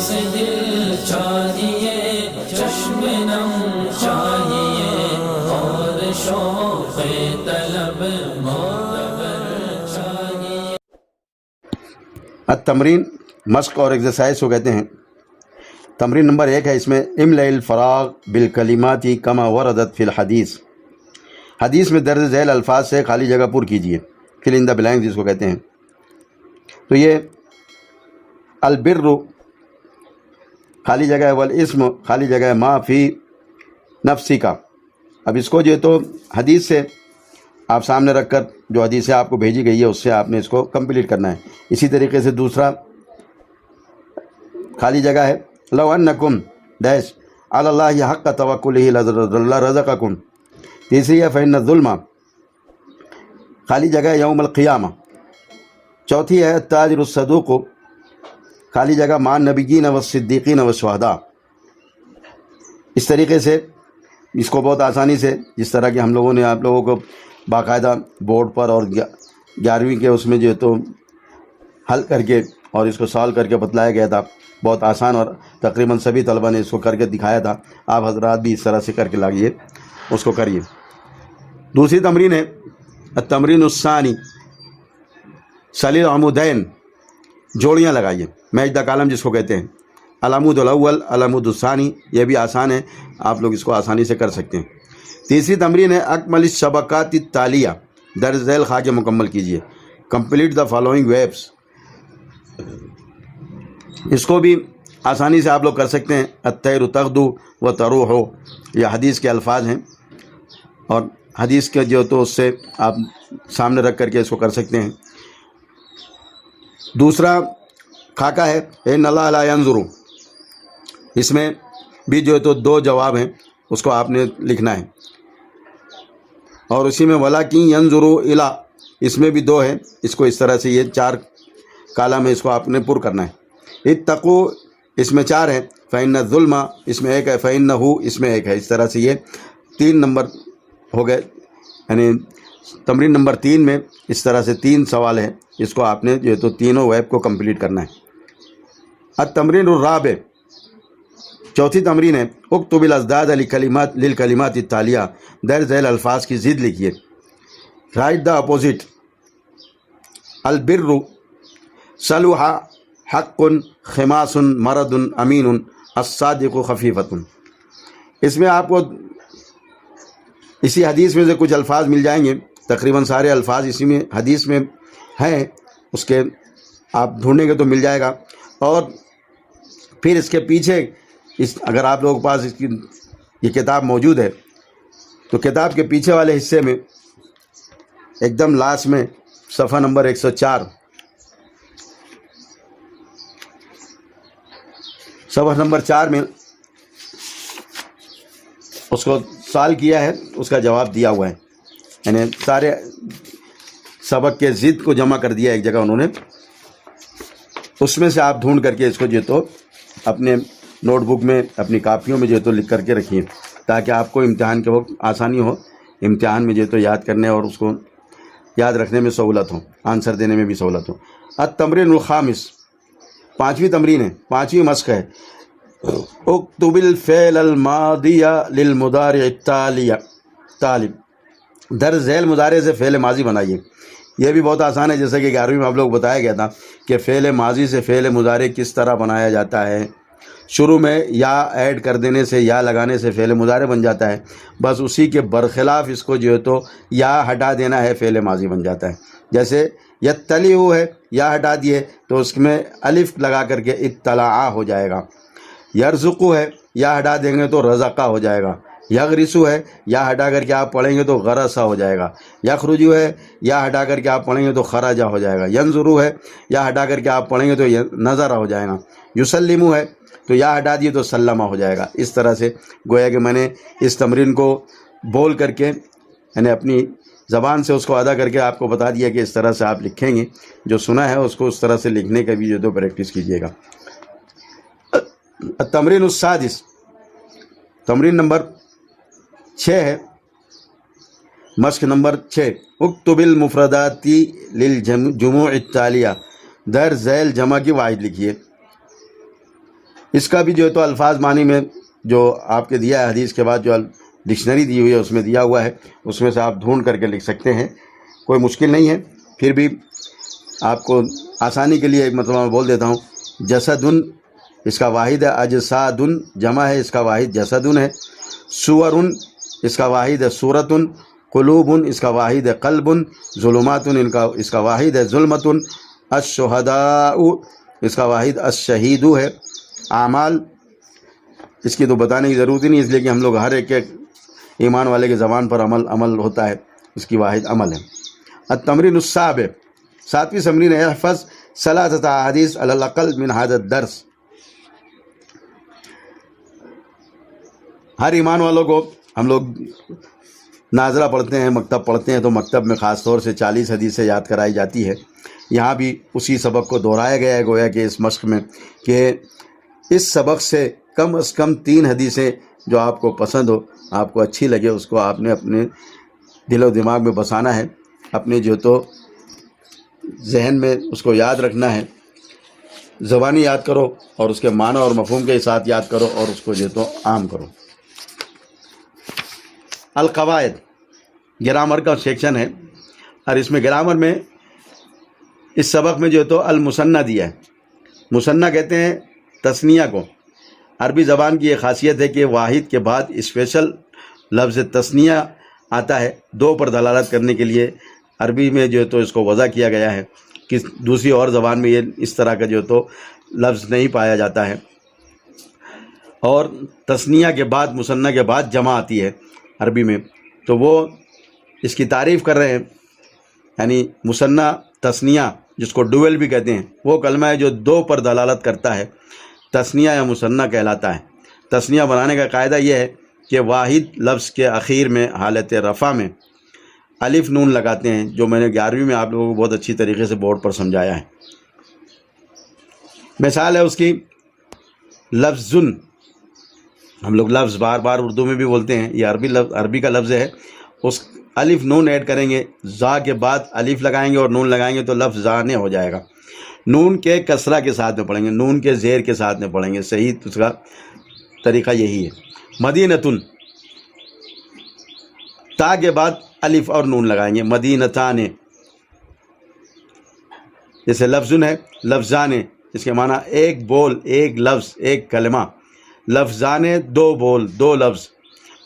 سے دل چاہیے، چشم نم چاہیے، اور شوق طلب معتبر چاہیے۔ التمرین مشق اور ایکسرسائز کو کہتے ہیں۔ تمرین نمبر 1 ہے، اس میں املأ الفراغ بالکلمات کما وردت فی الحدیث، حدیث میں درج ذیل الفاظ سے خالی جگہ پر کیجیے، فل ان دا بلینک جس کو کہتے ہیں۔ تو یہ البر خالی جگہ ہے، والاسم خالی جگہ ہے، ما فی نفسی کا۔ اب اس کو جو ہے تو حدیث سے آپ سامنے رکھ کر جو حدیثیں آپ کو بھیجی گئی ہے اس سے آپ نے اس کو کمپلیٹ کرنا ہے۔ اسی طریقے سے دوسرا خالی جگہ ہے، لو انکم ڈیش علی اللہ حق توکلہ لرزقکم۔ تیسری ہے فإن الظلم، خالی جگہ ہے، یوم القیامہ۔ چوتھی ہے التاجر الصدوق، خالی جگہ مع النبیین والصدیقین والشہداء۔ اس طریقے سے اس کو بہت آسانی سے، جس طرح کہ ہم لوگوں نے آپ لوگوں کو باقاعدہ بورڈ پر اور 11ویں کے اس میں جو ہے تو حل کر کے اور اس کو سالو کر کے بتلایا گیا تھا، بہت آسان، اور تقریباً سبھی طلبہ نے اس کو کر کے دکھایا تھا۔ آپ حضرات بھی اس طرح سے کر کے لائیے، اس کو کریے۔ دوسری تمرین ہے التمرین الثانی، سلی العمودین، جوڑیاں لگائیے، میچ دا کالم جس کو کہتے ہیں۔ العمود الاول العمود الثانی، یہ بھی آسان ہے، آپ لوگ اس کو آسانی سے کر سکتے ہیں۔ تیسری تمرین ہے اکمل الشبکات التالیہ، درج ذیل خاکے مکمل کیجیے، کمپلیٹ دا فالوئنگ ویبس۔ اس کو بھی آسانی سے آپ لوگ کر سکتے ہیں۔ الطیر تغدو و تروح، یہ حدیث کے الفاظ ہیں، اور حدیث کے جو تو اس سے آپ سامنے رکھ کر کے اس کو کر سکتے ہیں۔ دوسرا خاکہ ہے ان اللہ لا ينظر، اس میں بھی جو ہے تو 2 جواب ہیں، اس کو آپ نے لکھنا ہے، اور اسی میں ولکن ينظر الی، اس میں بھی 2 ہیں، اس کو اس طرح سے یہ 4 کالم ہے، اس کو آپ نے پر کرنا ہے۔ اتقو، اس میں 4 ہے، فإن الظلم، اس میں 1 ہے، فإنہ، اس میں 1 ہے، اس طرح سے یہ 3 نمبر ہو گئے، یعنی تمرین نمبر 3 میں اس طرح سے 3 سوال ہیں، اس کو آپ نے جو ہے تو تینوں ویب کو کمپلیٹ کرنا ہے۔ التمرین الرابع، چوتھی تمرین ہے اکتب الازداد للکلمات التالیہ، درج ذیل الفاظ کی ضد لکھیے۔ رائٹ دا اپوزٹ، البر صلح حق خماس مرد امین الصادق خفیفۃ۔ اس میں آپ کو اسی حدیث میں سے کچھ الفاظ مل جائیں گے، تقریباً سارے الفاظ اسی میں حدیث میں ہیں، اس کے آپ ڈھونڈیں گے تو مل جائے گا۔ اور پھر اس کے پیچھے اگر آپ لوگوں کے پاس اس کی یہ کتاب موجود ہے تو کتاب کے پیچھے والے حصے میں ایک دم لاسٹ میں صفحہ نمبر 104، صفحہ نمبر 4 میں اس کو سوال کیا ہے، اس کا جواب دیا ہوا ہے، یعنی سارے سبق کے ضد کو جمع کر دیا ایک جگہ انہوں نے، اس میں سے آپ ڈھونڈ کر کے اس کو جو تو اپنے نوٹ بک میں، اپنی کاپیوں میں جو تو لکھ کر کے رکھیے، تاکہ آپ کو امتحان کے وقت آسانی ہو، امتحان میں جو تو یاد کرنے اور اس کو یاد رکھنے میں سہولت ہو، آنسر دینے میں بھی سہولت ہو۔ التمرین الخامس، 5ویں تمرین ہے، 5ویں مشق ہے، اکتب الفعل الماضی للمضارع التالی، درج ذیل مضارع سے فعل ماضی بنائیے۔ یہ بھی بہت آسان ہے، جیسا کہ 11ویں میں آپ لوگ بتایا گیا تھا کہ فعل ماضی سے فعل مضارع کس طرح بنایا جاتا ہے۔ شروع میں یا ایڈ کر دینے سے، یا لگانے سے فعل مضارع بن جاتا ہے، بس اسی کے برخلاف اس کو جو ہے تو یا ہٹا دینا ہے، فعل ماضی بن جاتا ہے۔ جیسے یطلع ہے، یا ہٹا دیے تو اس میں الف لگا کر کے اطلاع ہو جائے گا۔ یرزق ہے، یا ہٹا دیں گے تو رزقہ ہو جائے گا۔ یغرس ہے، یا ہٹا کر کے آپ پڑھیں گے تو غرسہ ہو جائے گا۔ یخرج ہے، یا ہٹا کر کے آپ پڑھیں گے تو خرجہ ہو جائے گا۔ ینظر ہے، یا ہٹا کر کے آپ پڑھیں گے تو نظر ہو جائے گا۔ یسلم ہے تو یا ہٹا دیے تو سلمہ ہو جائے گا۔ اس طرح سے گویا کہ میں نے اس تمرین کو بول کر کے، یعنی اپنی زبان سے اس کو ادا کر کے آپ کو بتا دیا کہ اس طرح سے آپ لکھیں گے، جو سنا ہے اس کو اس طرح سے لکھنے کا بھی جو تو پریکٹس کیجیے گا۔ التمرین السادس، تمرین نمبر 6 ہے، مشق نمبر 6، اکتب المفردات للجموع التالیہ، درج ذیل جمع کی واحد لکھیے۔ اس کا بھی جو ہے تو الفاظ معنی میں جو آپ کے دیا ہے حدیث کے بعد جو ڈکشنری دی ہوئی ہے اس میں دیا ہوا ہے، اس میں سے آپ ڈھونڈ کر کے لکھ سکتے ہیں، کوئی مشکل نہیں ہے۔ پھر بھی آپ کو آسانی کے لیے ایک مرتبہ میں بول دیتا ہوں۔ جسدن اس کا واحد ہے اجسادن، جمع ہے اس کا واحد جسدن ہے۔ سورن اس کا واحد ہے صورتن۔ قلوبن اس کا واحد ہے قلبن۔ ظلماتن اس کا واحد ہے ظلمتن۔ الشہداء اس کا واحد الشہیدو ہے۔ اعمال اس کی تو بتانے کی ضرورت ہی نہیں، اس لیے کہ ہم لوگ ہر ایک ایمان والے کے زبان پر عمل ہوتا ہے، اس کی واحد عمل ہے۔ التمرین السابع، 7ویں تمرین ہے احفظ ثلاثۃ احادیث علی الاقل من هذا الدرس۔ ہر ایمان والوں کو ہم لوگ ناظرہ پڑھتے ہیں، مکتب پڑھتے ہیں، تو مکتب میں خاص طور سے 40 حدیثیں یاد کرائی جاتی ہے۔ یہاں بھی اسی سبق کو دہرایا گیا ہے گویا کہ اس مشق میں، کہ اس سبق سے کم از کم 3 حدیثیں جو آپ کو پسند ہو، آپ کو اچھی لگے، اس کو آپ نے اپنے دل و دماغ میں بسانا ہے، اپنے جو تو ذہن میں اس کو یاد رکھنا ہے۔ زبانی یاد کرو اور اس کے معنی اور مفہوم کے ساتھ یاد کرو اور اس کو جو تو عام کرو۔ القواعد گرامر کا سیکشن ہے، اور اس میں گرامر میں اس سبق میں جو تو المثنی دیا ہے۔ مثنی کہتے ہیں تثنیہ کو۔ عربی زبان کی یہ خاصیت ہے کہ واحد کے بعد اسپیشل لفظ تثنیہ آتا ہے، 2 پر دلالت کرنے کے لیے۔ عربی میں جو تو اس کو وضع کیا گیا ہے کہ دوسری اور زبان میں یہ اس طرح کا جو تو لفظ نہیں پایا جاتا ہے۔ اور تثنیہ کے بعد، مثنی کے بعد جمع آتی ہے عربی میں، تو وہ اس کی تعریف کر رہے ہیں۔ یعنی مثنی تثنیہ جس کو ڈویل بھی کہتے ہیں، وہ کلمہ ہے جو 2 پر دلالت کرتا ہے، تثنیہ یا مثنی کہلاتا ہے۔ تثنیہ بنانے کا قاعدہ یہ ہے کہ واحد لفظ کے اخیر میں حالت رفع میں الف نون لگاتے ہیں، جو میں نے 11ویں میں آپ لوگوں کو بہت اچھی طریقے سے بورڈ پر سمجھایا ہے۔ مثال ہے اس کی لفظن، ہم لوگ لفظ بار بار اردو میں بھی بولتے ہیں، یہ عربی کا لفظ ہے۔ اس الف نون ایڈ کریں گے، زا کے بعد الف لگائیں گے اور نون لگائیں گے تو لفظ زانے ہو جائے گا۔ نون کے کسرہ کے ساتھ میں پڑھیں گے، نون کے زیر کے ساتھ میں پڑھیں گے، صحیح اس کا طریقہ یہی ہے۔ مدینتن، تا کے بعد الف اور نون لگائیں گے، مدینتان۔ جیسے لفظن ہے، لفظان، اس کے معنی ایک بول، ایک لفظ، ایک کلمہ۔ لفظان 2 بول، 2 لفظ۔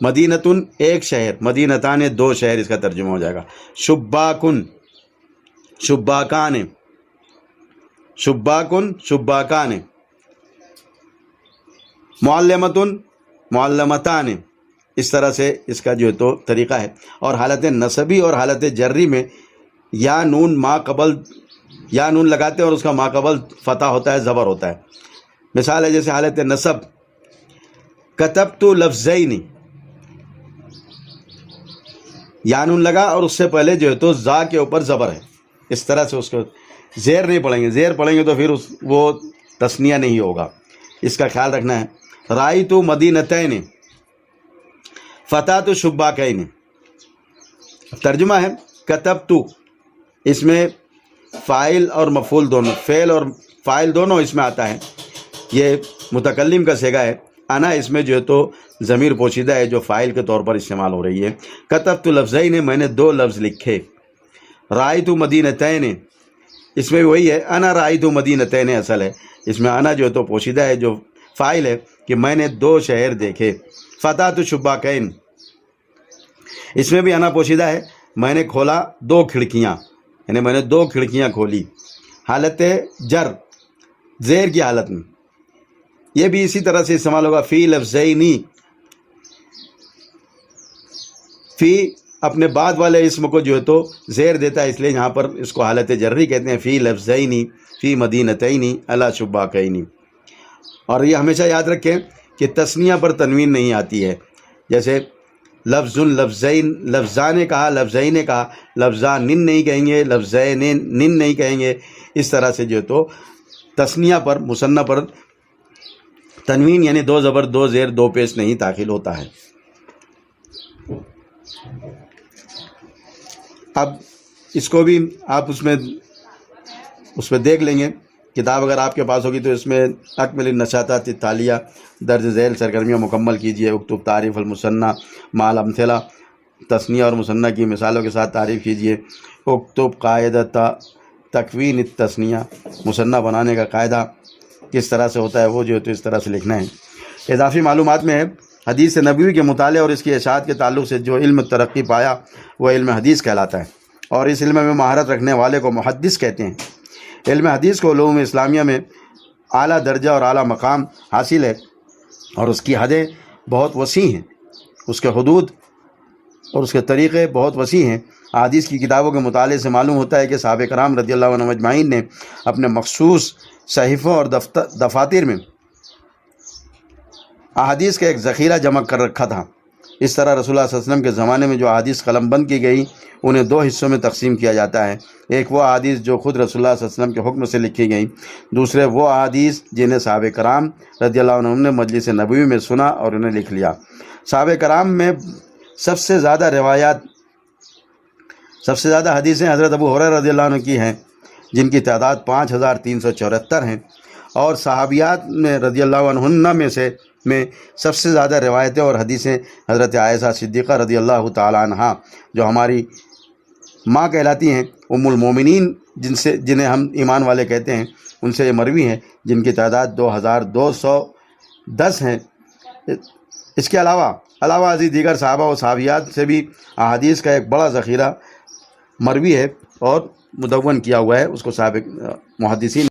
مدینتن ایک شہر، مدینتان 2 شہر، اس کا ترجمہ ہو جائے گا۔ شباکن، شباکان، شباکن، شباکان۔ معلمتن، معلمتان۔ اس طرح سے اس کا جو تو طریقہ ہے۔ اور حالت نصبی اور حالت جری میں یا نون ما قبل، یا نون لگاتے ہیں اور اس کا ما قبل فتح ہوتا ہے، زبر ہوتا ہے۔ مثال ہے جیسے حالت نصب، کتبت لفظین، یا نون لگا اور اس سے پہلے جو ہے تو زا کے اوپر زبر ہے، اس طرح سے اس کو زیر نہیں پڑھیں گے، زیر پڑھیں گے تو پھر وہ تثنیہ نہیں ہوگا، اس کا خیال رکھنا ہے۔ رائیت مدینتین، فتحت شباکین۔ ترجمہ ہے کتبت، اس میں فاعل اور مفعول دونوں، فعل اور فاعل دونوں اس میں آتا ہے، یہ متکلم کا صیغہ ہے۔ انا اس میں جو ہے تو ضمیر پوشیدہ ہے جو فاعل کے طور پر استعمال ہو رہی ہے۔ کتبت لفظین، میں نے 2 لفظ لکھے۔ رائیت مدینتین، اس میں وہی ہے، انا رائیت مدینتین اصل ہے، اس میں انا جو ہے تو پوشیدہ ہے جو فاعل ہے کہ میں نے 2 شہر دیکھے۔ فتحت شباکین، اس میں بھی انا پوشیدہ ہے، میں نے کھولا 2 کھڑکیاں، یعنی میں نے 2 کھڑکیاں کھولی۔ حالت جر، زیر کی حالت میں، یہ بھی اسی طرح سے استعمال ہوگا۔ فی لفظینی، فی اپنے بعد والے اسم کو جو ہے تو زیر دیتا ہے، اس لیے یہاں پر اس کو حالت جری کہتے ہیں۔ فی لفظینی، فی مدینتینی، علی شباکینی۔ اور یہ ہمیشہ یاد رکھیں کہ تثنیہ پر تنوین نہیں آتی ہے، جیسے لفظ لفظین، لفظان کہا، لفظین کہا، لفظان نہیں کہیں گے، لفظین نہیں کہیں گے، اس طرح سے جو تو تثنیہ پر، مثنی پر تنوین یعنی 2 زبر 2 زیر 2 پیش نہیں داخل ہوتا ہے۔ اب اس کو بھی آپ اس میں دیکھ لیں گے کتاب اگر آپ کے پاس ہوگی تو اس میں اکمل النشاطات التالیہ درج ذیل سرگرمیاں مکمل کیجیے. اکتب تعریف المثنیٰ مع الامثلہ، تثنیہ اور مثنیٰ کی مثالوں کے ساتھ تعریف کیجیے. اکتب قاعدہ تکوین التثنیہ، مثنیٰ بنانے کا قاعدہ کس طرح سے ہوتا ہے وہ جو ہے تو اس طرح سے لکھنا ہے. اضافی معلومات میں ہے حدیث نبوی کے مطالعے اور اس کی اشاعت کے تعلق سے جو علم ترقی پایا وہ علم حدیث کہلاتا ہے، اور اس علم میں مہارت رکھنے والے کو محدث کہتے ہیں. علم حدیث کو علوم اسلامیہ میں اعلیٰ درجہ اور اعلیٰ مقام حاصل ہے، اور اس کی حدیں بہت وسیع ہیں، اس کے حدود اور اس کے طریقے بہت وسیع ہیں. حدیث کی کتابوں کے مطالعے سے معلوم ہوتا ہے کہ صحابہ کرام رضی اللہ عنہم اجمعین نے اپنے مخصوص صحیفوں اور دفاتر میں احادیث کا ایک ذخیرہ جمع کر رکھا تھا. اس طرح رسول اللہ صلی اللہ علیہ وسلم کے زمانے میں جو احادیث قلم بند کی گئی انہیں دو حصوں میں تقسیم کیا جاتا ہے. ایک وہ احادیث جو خود رسول اللہ صلی اللہ علیہ وسلم کے حکم سے لکھی گئیں، دوسرے وہ احادیث جنہیں صحابہ کرام رضی اللہ عنہم نے مجلس نبوی میں سنا اور انہیں لکھ لیا. صحابہ کرام میں سب سے زیادہ حدیثیں حضرت ابو ہریرہ رضی اللہ عنہ کی ہیں، جن کی تعداد 5374 ہیں، اور صحابیات میں رضی اللہ عنہن میں سب سے زیادہ روایتیں اور حدیثیں حضرت عائشہ صدیقہ رضی اللہ تعالی عنہا جو ہماری ماں کہلاتی ہیں، ام المومنین جنہیں ہم ایمان والے کہتے ہیں، ان سے یہ مروی ہیں، جن کی تعداد 2210 ہیں. اس کے علاوہ عزیز دیگر صحابہ و صحابیات سے بھی احادیث کا ایک بڑا ذخیرہ مروی ہے اور مدون کیا ہوا ہے، اس کو صحابہ محدثین